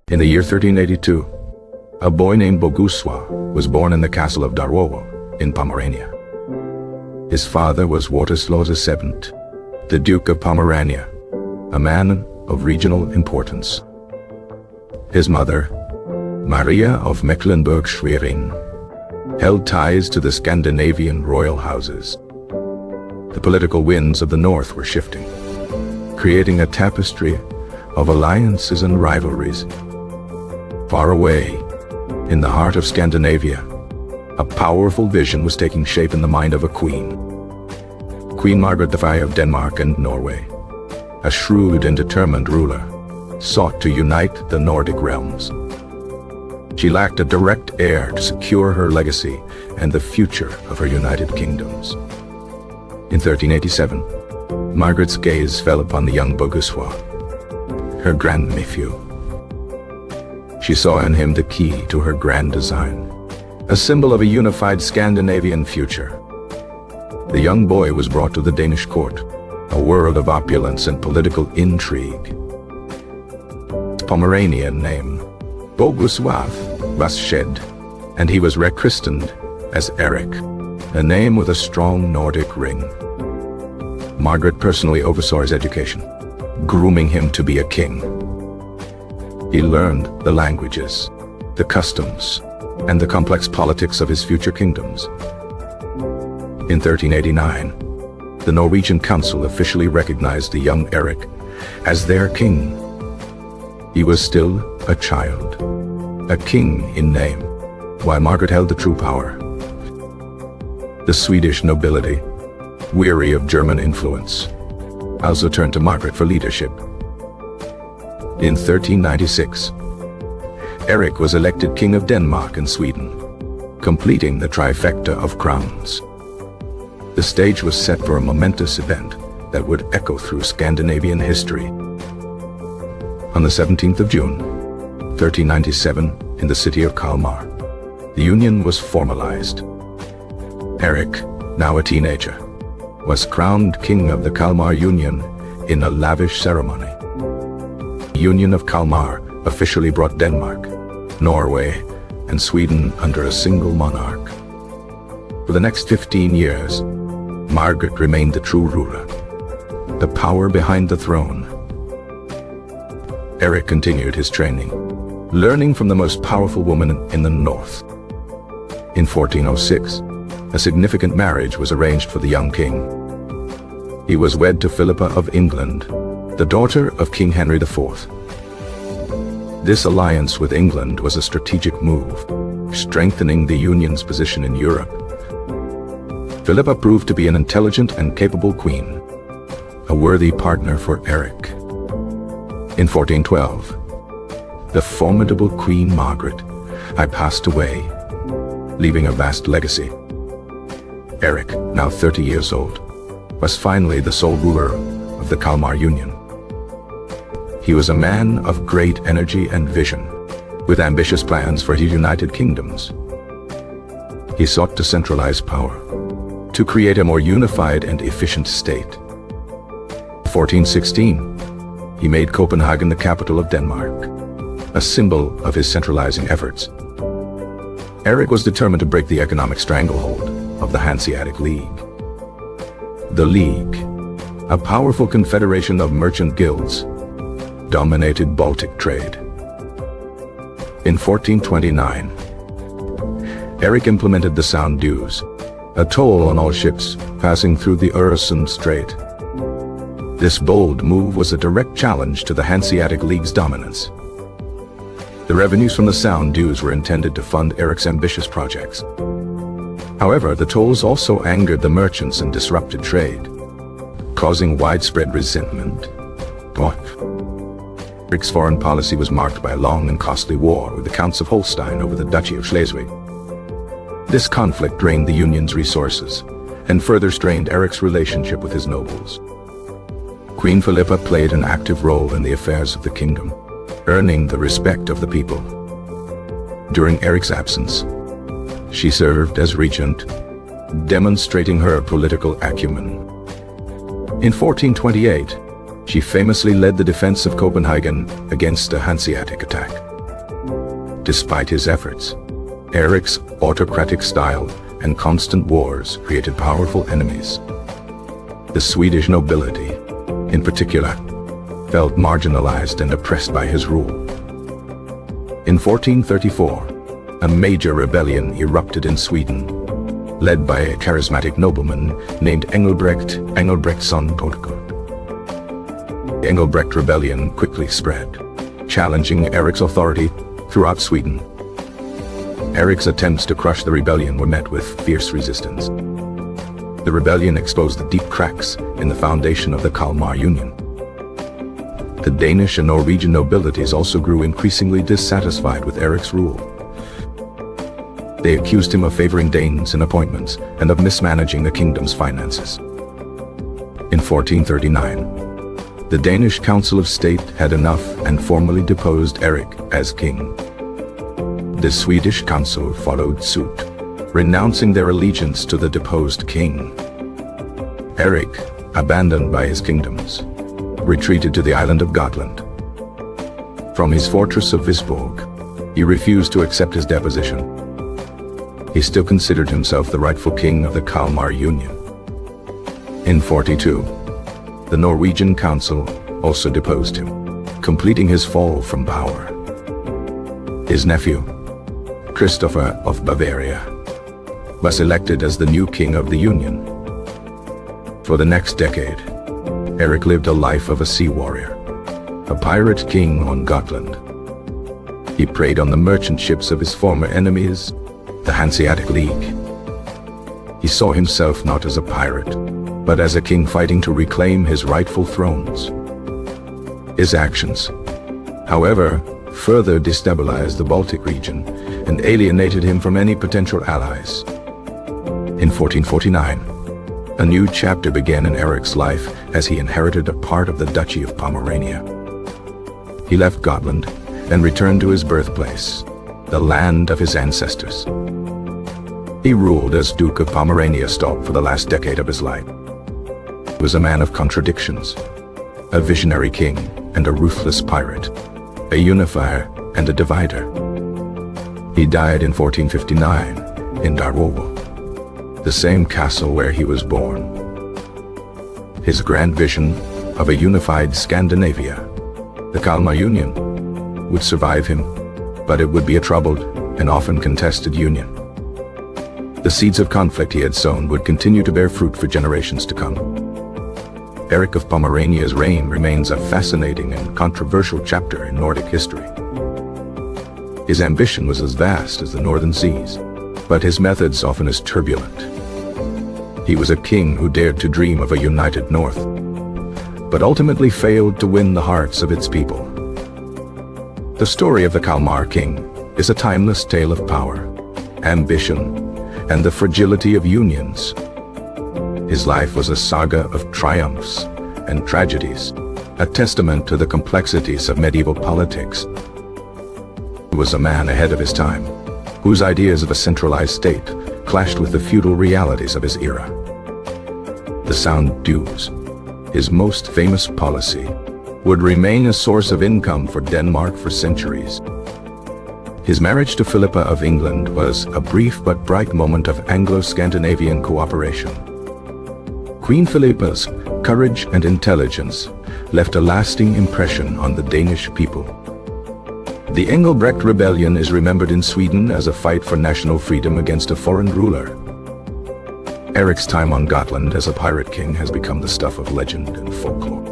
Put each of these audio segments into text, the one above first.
In the year 1382, a boy named Bogusław was born in the castle of Darłowo in Pomerania. His father was Władysław VII, the Duke of Pomerania, a man of regional importance. His mother, Maria of Mecklenburg-Schwerin, held ties to the Scandinavian royal houses. The political winds of the north were shifting, creating a tapestry of alliances and rivalries. Far away, in the heart of Scandinavia, a powerful vision was taking shape in the mind of a queen. Queen Margaret I of Denmark and Norway, a shrewd and determined ruler, sought to unite the Nordic realms. She lacked a direct heir to secure her legacy and the future of her united kingdoms. In 1387, Margaret's gaze fell upon the young Bogusław, her grand-nephew. She saw in him the key to her grand design, a symbol of a unified Scandinavian future. The young boy was brought to the Danish court, a world of opulence and political intrigue. His Pomeranian name, Bogusław, was shed, and he was rechristened as Eric, a name with a strong Nordic ring. Margaret personally oversaw his education, grooming him to be a king. He learned the languages, the customs, and the complex politics of his future kingdoms. In 1389, the Norwegian council officially recognized the young Eric as their king. He was still a child, a king in name, while Margaret held the true power. The Swedish nobility, weary of German influence, also turned to Margaret for leadership. In 1396, Eric was elected King of Denmark and Sweden, completing the trifecta of crowns. The stage was set for a momentous event that would echo through Scandinavian history. On the 17th of June, 1397, in the city of Kalmar, the union was formalized. Eric, now a teenager, was crowned King of the Kalmar Union in a lavish ceremony. The Union of Kalmar officially brought Denmark, Norway, and Sweden under a single monarch. For the next 15 years, Margaret remained the true ruler, the power behind the throne. Eric continued his training, learning from the most powerful woman in the north. In 1406, a significant marriage was arranged for the young king. He was wed to Philippa of England, the daughter of King Henry IV. This alliance with England was a strategic move, strengthening the Union's position in Europe. Philippa proved to be an intelligent and capable queen, a worthy partner for Eric. In 1412, the formidable Queen Margaret passed away, leaving a vast legacy. Eric, now 30 years old, was finally the sole ruler of the Kalmar Union. He was a man of great energy and vision, with ambitious plans for his united kingdoms. He sought to centralize power, to create a more unified and efficient state. In 1416, he made Copenhagen the capital of Denmark, a symbol of his centralizing efforts. Eric was determined to break the economic stranglehold of the Hanseatic League. The League, a powerful confederation of merchant guilds, dominated Baltic trade. In 1429, Eric implemented the Sound Dues, a toll on all ships passing through the Øresund Strait. This bold move was a direct challenge to the Hanseatic League's dominance. The revenues from the Sound Dues were intended to fund Eric's ambitious projects. However, the tolls also angered the merchants and disrupted trade, causing widespread resentment. Eric's foreign policy was marked by a long and costly war with the Counts of Holstein over the Duchy of Schleswig. This conflict drained the Union's resources and further strained Eric's relationship with his nobles. Queen Philippa played an active role in the affairs of the kingdom, earning the respect of the people. During Eric's absence, she served as regent, demonstrating her political acumen. In 1428, she famously led the defense of Copenhagen against a Hanseatic attack. Despite his efforts, Eric's autocratic style and constant wars created powerful enemies. The Swedish nobility, in particular, felt marginalized and oppressed by his rule. In 1434, a major rebellion erupted in Sweden, led by a charismatic nobleman named Engelbrektsson Torgod. The Engelbrekt rebellion quickly spread, challenging Eric's authority throughout Sweden. Eric's attempts to crush the rebellion were met with fierce resistance. The rebellion exposed the deep cracks in the foundation of the Kalmar Union. The Danish and Norwegian nobilities also grew increasingly dissatisfied with Eric's rule. They accused him of favoring Danes in appointments and of mismanaging the kingdom's finances. In 1439, the Danish Council of State had enough and formally deposed Eric as king. The Swedish council followed suit, renouncing their allegiance to the deposed king. Eric, abandoned by his kingdoms, retreated to the island of Gotland. From his fortress of Visborg, he refused to accept his deposition. He still considered himself the rightful king of the Kalmar Union. In 42, the Norwegian council also deposed him, completing his fall from power. His nephew, Christopher of Bavaria, was elected as the new king of the Union. For the next decade, Eric lived a life of a sea warrior, a pirate king on Gotland. He preyed on the merchant ships of his former enemies, the Hanseatic League. He saw himself not as a pirate, but as a king fighting to reclaim his rightful thrones. His actions, however, further destabilized the Baltic region and alienated him from any potential allies. In 1449, a new chapter began in Eric's life as he inherited a part of the Duchy of Pomerania. He left Gotland and returned to his birthplace, the land of his ancestors. He ruled as Duke of Pomerania for the last decade of his life. He was a man of contradictions, a visionary king and a ruthless pirate, a unifier and a divider. He died in 1459 in Darwovo, the same castle where he was born. His grand vision of a unified Scandinavia, the Kalmar Union, would survive him, but it would be a troubled and often contested union. The seeds of conflict he had sown would continue to bear fruit for generations to come. Eric of Pomerania's reign remains a fascinating and controversial chapter in Nordic history. His ambition was as vast as the northern seas, but his methods often as turbulent. He was a king who dared to dream of a united North, but ultimately failed to win the hearts of its people. The story of the Kalmar King is a timeless tale of power, ambition, and the fragility of unions. His life was a saga of triumphs and tragedies, a testament to the complexities of medieval politics. He was a man ahead of his time, whose ideas of a centralized state clashed with the feudal realities of his era. The sound dues, his most famous policy, would remain a source of income for Denmark for centuries. His marriage to Philippa of England was a brief but bright moment of Anglo-Scandinavian cooperation. Queen Philippa's courage and intelligence left a lasting impression on the Danish people. The Engelbrekt rebellion is remembered in Sweden as a fight for national freedom against a foreign ruler. Eric's time on Gotland as a pirate king has become the stuff of legend and folklore.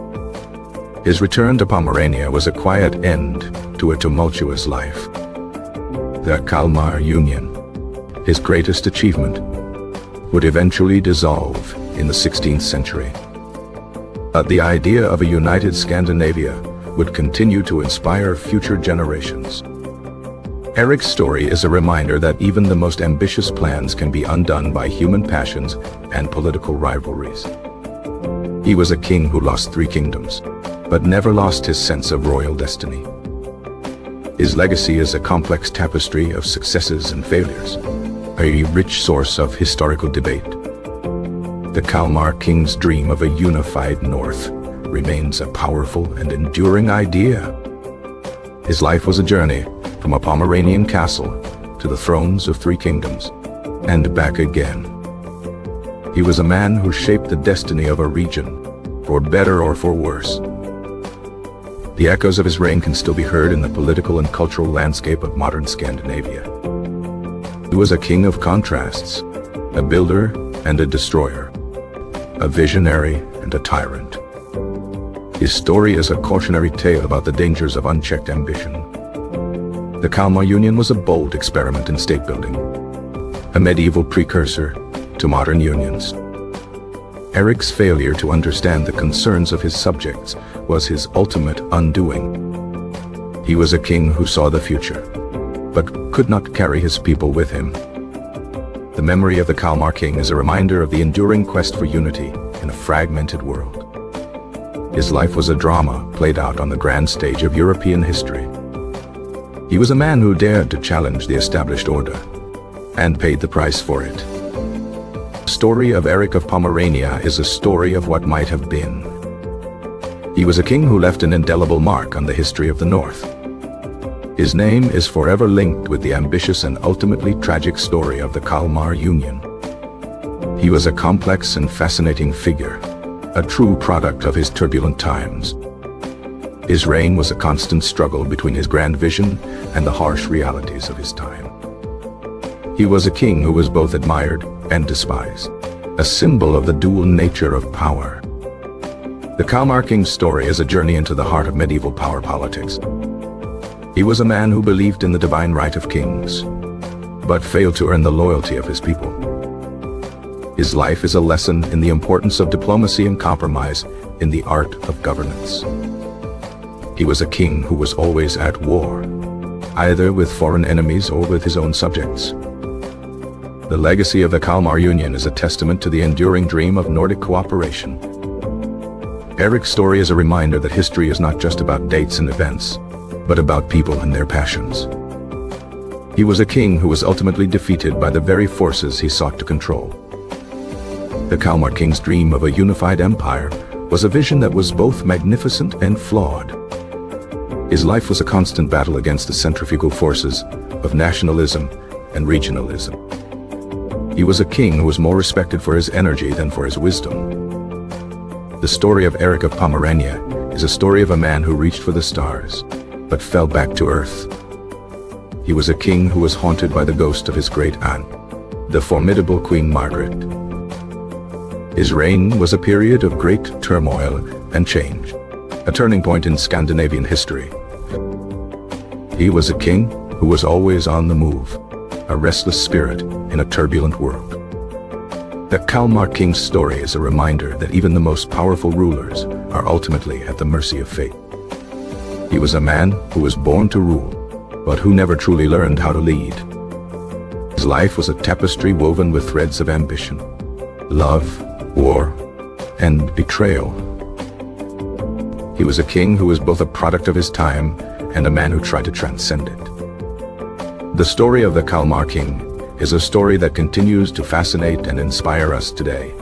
His return to Pomerania was a quiet end to a tumultuous life. The Kalmar Union, his greatest achievement, would eventually dissolve in the 16th century. But the idea of a united Scandinavia would continue to inspire future generations. Eric's story is a reminder that even the most ambitious plans can be undone by human passions and political rivalries. He was a king who lost 3 kingdoms, but never lost his sense of royal destiny. His legacy is a complex tapestry of successes and failures, a rich source of historical debate. The Kalmar King's dream of a unified North remains a powerful and enduring idea. His life was a journey from a Pomeranian castle to the thrones of 3 kingdoms, and back again. He was a man who shaped the destiny of a region, for better or for worse. The echoes of his reign can still be heard in the political and cultural landscape of modern Scandinavia. He was a king of contrasts, a builder and a destroyer, a visionary and a tyrant. His story is a cautionary tale about the dangers of unchecked ambition. The Kalmar Union was a bold experiment in state building, a medieval precursor to modern unions. Eric's failure to understand the concerns of his subjects was his ultimate undoing. He was a king who saw the future, but could not carry his people with him. The memory of the Kalmar King is a reminder of the enduring quest for unity in a fragmented world. His life was a drama played out on the grand stage of European history. He was a man who dared to challenge the established order, and paid the price for it. The story of Eric of Pomerania is a story of what might have been. He was a king who left an indelible mark on the history of the North. His name is forever linked with the ambitious and ultimately tragic story of the Kalmar Union. He was a complex and fascinating figure, a true product of his turbulent times. His reign was a constant struggle between his grand vision and the harsh realities of his time. He was a king who was both admired and despised, a symbol of the dual nature of power. The Kalmar King's story is a journey into the heart of medieval power politics. He was a man who believed in the divine right of kings, but failed to earn the loyalty of his people. His life is a lesson in the importance of diplomacy and compromise in the art of governance. He was a king who was always at war, either with foreign enemies or with his own subjects. The legacy of the Kalmar Union is a testament to the enduring dream of Nordic cooperation. Eric's story is a reminder that history is not just about dates and events, but about people and their passions. He was a king who was ultimately defeated by the very forces he sought to control. The Kalmar King's dream of a unified empire was a vision that was both magnificent and flawed. His life was a constant battle against the centrifugal forces of nationalism and regionalism. He was a king who was more respected for his energy than for his wisdom. The story of Eric of Pomerania is a story of a man who reached for the stars, but fell back to earth. He was a king who was haunted by the ghost of his great aunt, the formidable Queen Margaret. His reign was a period of great turmoil and change, a turning point in Scandinavian history. He was a king who was always on the move, a restless spirit in a turbulent world. The Kalmar King's story is a reminder that even the most powerful rulers are ultimately at the mercy of fate. He was a man who was born to rule, but who never truly learned how to lead. His life was a tapestry woven with threads of ambition, love, war, and betrayal. He was a king who was both a product of his time and a man who tried to transcend it. The story of the Kalmar King is a story that continues to fascinate and inspire us today.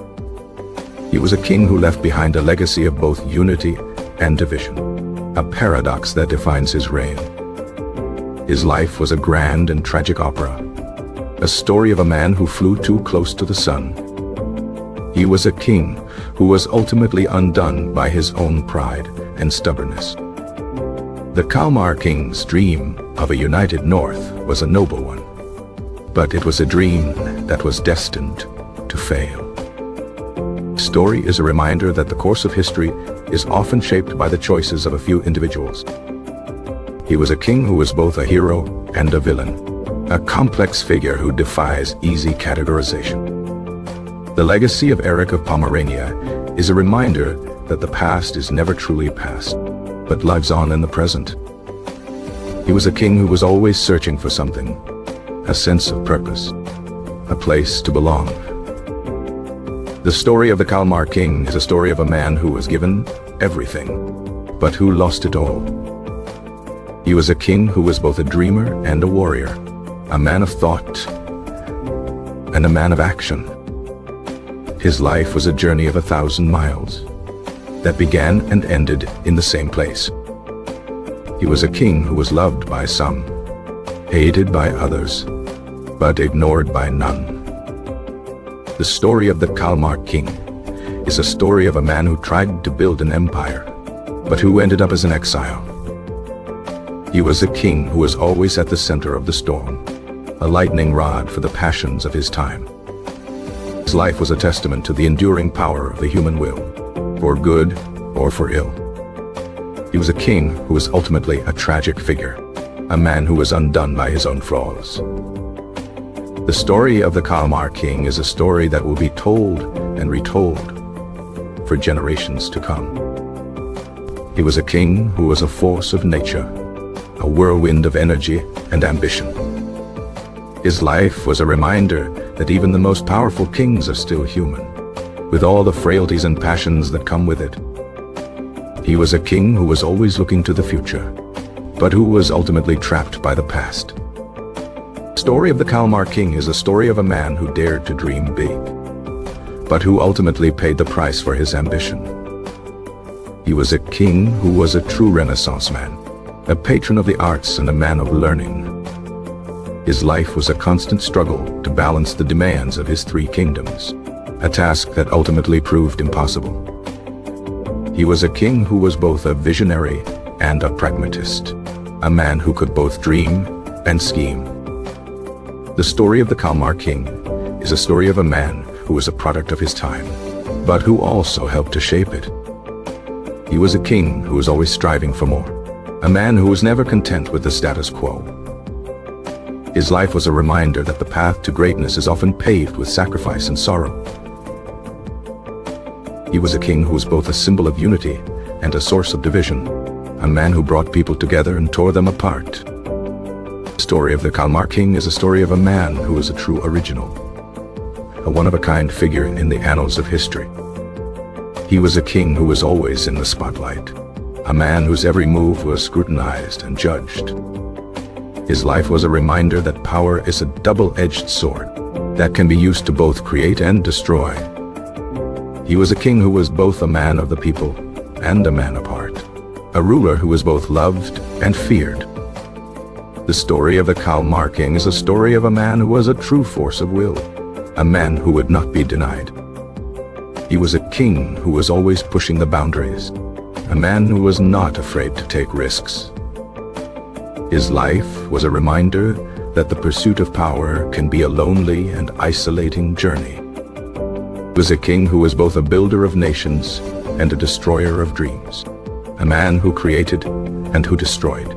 He was a king who left behind a legacy of both unity and division, a paradox that defines his reign. His life was a grand and tragic opera, a story of a man who flew too close to the sun. He was a king who was ultimately undone by his own pride and stubbornness. The Kalmar King's dream of a united North was a noble one, but it was a dream that was destined to fail. The story is a reminder that the course of history is often shaped by the choices of a few individuals. He was a king who was both a hero and a villain, a complex figure who defies easy categorization. The legacy of Eric of Pomerania is a reminder that the past is never truly past, but lives on in the present. He was a king who was always searching for something, a sense of purpose, a place to belong. The story of the Kalmar King is a story of a man who was given everything, but who lost it all. He was a king who was both a dreamer and a warrior, a man of thought and a man of action. His life was a journey of 1,000 miles that began and ended in the same place. He was a king who was loved by some, hated by others, but ignored by none. The story of the Kalmar King is a story of a man who tried to build an empire, but who ended up as an exile. He was a king who was always at the center of the storm, a lightning rod for the passions of his time. His life was a testament to the enduring power of the human will, for good or for ill. He was a king who was ultimately a tragic figure, a man who was undone by his own flaws. The story of the Kalmar King is a story that will be told and retold for generations to come. He was a king who was a force of nature, a whirlwind of energy and ambition. His life was a reminder that even the most powerful kings are still human, with all the frailties and passions that come with it. He was a king who was always looking to the future, but who was ultimately trapped by the past. The story of the Kalmar King is a story of a man who dared to dream big, but who ultimately paid the price for his ambition. He was a king who was a true Renaissance man, a patron of the arts and a man of learning. His life was a constant struggle to balance the demands of his three kingdoms, a task that ultimately proved impossible. He was a king who was both a visionary and a pragmatist, a man who could both dream and scheme. The story of the Kalmar King is a story of a man who was a product of his time, but who also helped to shape it. He was a king who was always striving for more, a man who was never content with the status quo. His life was a reminder that the path to greatness is often paved with sacrifice and sorrow. He was a king who was both a symbol of unity and a source of division, a man who brought people together and tore them apart. The story of the Kalmar King is a story of a man who was a true original, a one-of-a-kind figure in the annals of history. He was a king who was always in the spotlight, a man whose every move was scrutinized and judged. His life was a reminder that power is a double-edged sword that can be used to both create and destroy. He was a king who was both a man of the people and a man apart, a ruler who was both loved and feared. The story of the Kalmar King is a story of a man who was a true force of will, a man who would not be denied. He was a king who was always pushing the boundaries, a man who was not afraid to take risks. His life was a reminder that the pursuit of power can be a lonely and isolating journey. He was a king who was both a builder of nations and a destroyer of dreams, a man who created and who destroyed.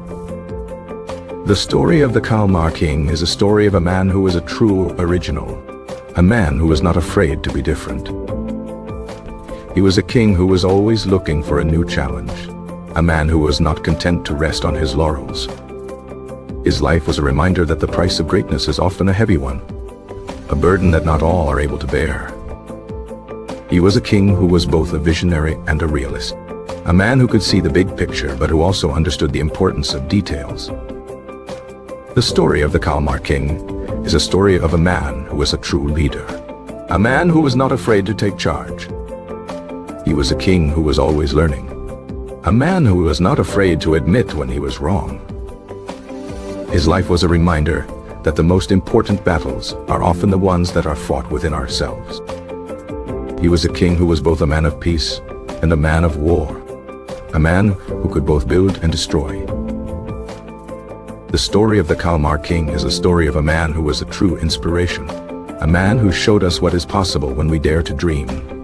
The story of the Kalmar King is a story of a man who was a true original, a man who was not afraid to be different. He was a king who was always looking for a new challenge, a man who was not content to rest on his laurels. His life was a reminder that the price of greatness is often a heavy one, a burden that not all are able to bear. He was a king who was both a visionary and a realist, a man who could see the big picture but who also understood the importance of details. The story of the Kalmar King is a story of a man who was a true leader, a man who was not afraid to take charge. He was a king who was always learning, a man who was not afraid to admit when he was wrong. His life was a reminder that the most important battles are often the ones that are fought within ourselves. He was a king who was both a man of peace and a man of war, a man who could both build and destroy. The story of the Kalmar King is a story of a man who was a true inspiration, a man who showed us what is possible when we dare to dream.